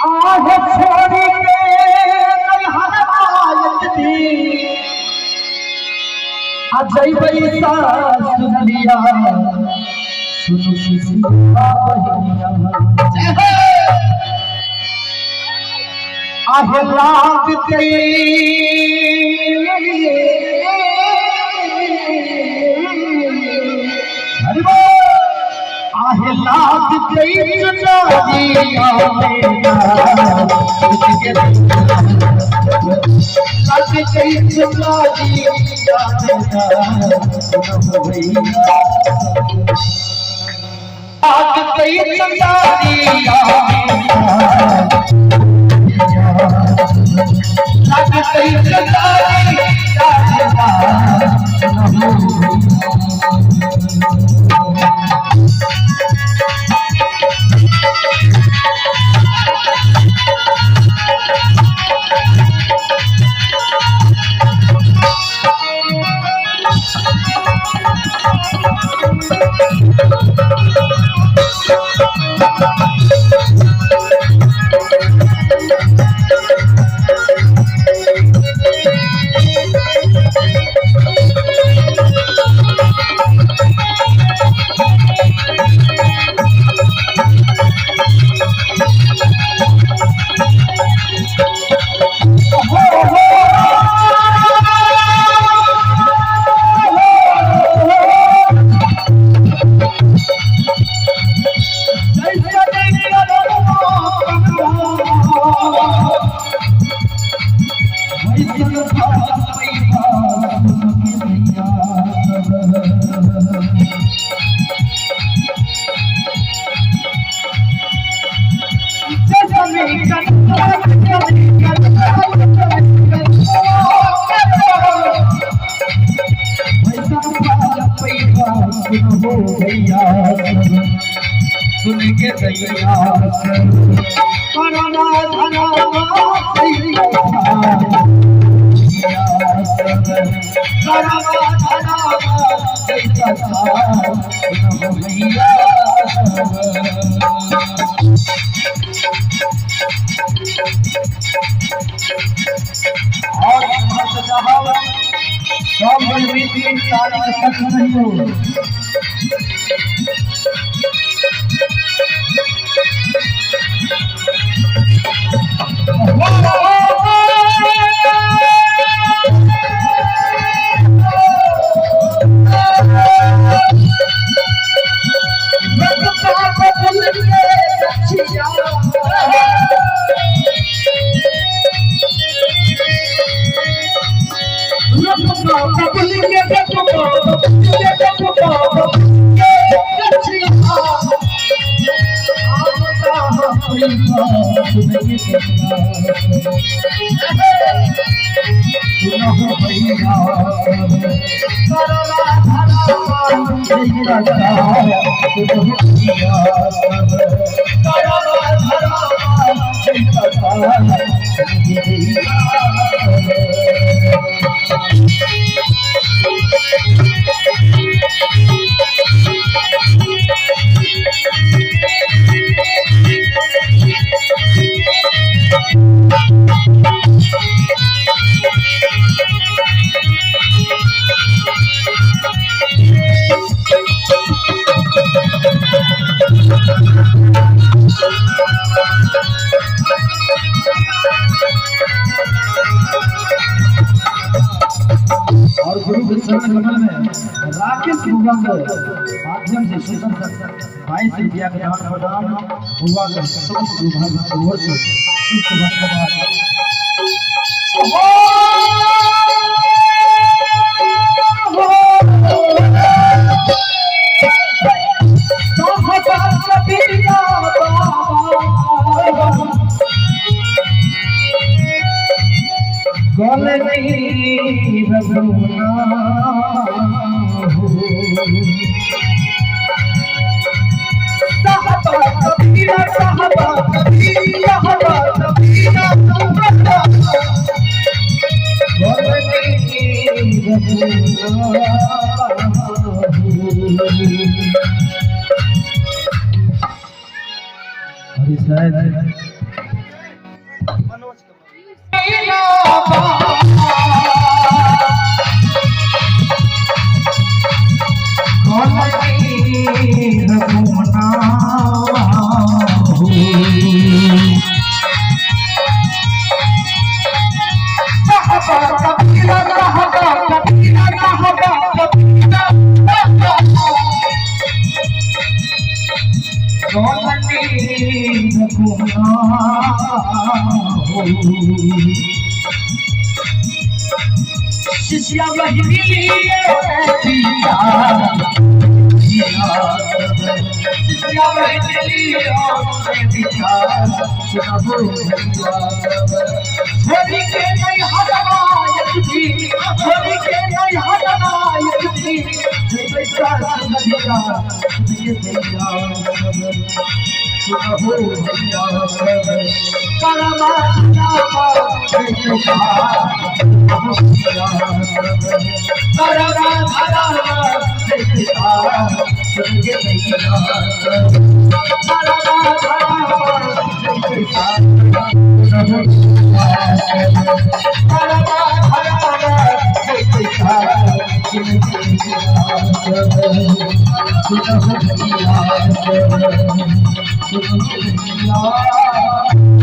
आहे छोड़ी के हरवायत दी अजय बैसा सुनलिया सुनु सुसिया बहिया आहे लाग आहे लाग सुन के दैया करना धना और सब बलवीर तारीख सच नहीं हो और गुरु के चरण कमल में राकेश गुगा के माध्यम से शीतल भाई से दिया के दान प्रदान हुआ कर समस्त विभाग की ओर से शुभ धन्यवाद। गले नहीं रघुना साहबा कबीरा साहबा कबीरा कबीरा गले नहीं रघुना हरि शायद शिष्या बहिनी शिष्या बहिनी होली के नहीं हटना यदि होली के नहीं हटना यदि जैसा नदिया ये भैया हो भैया करमा करमा Thank you.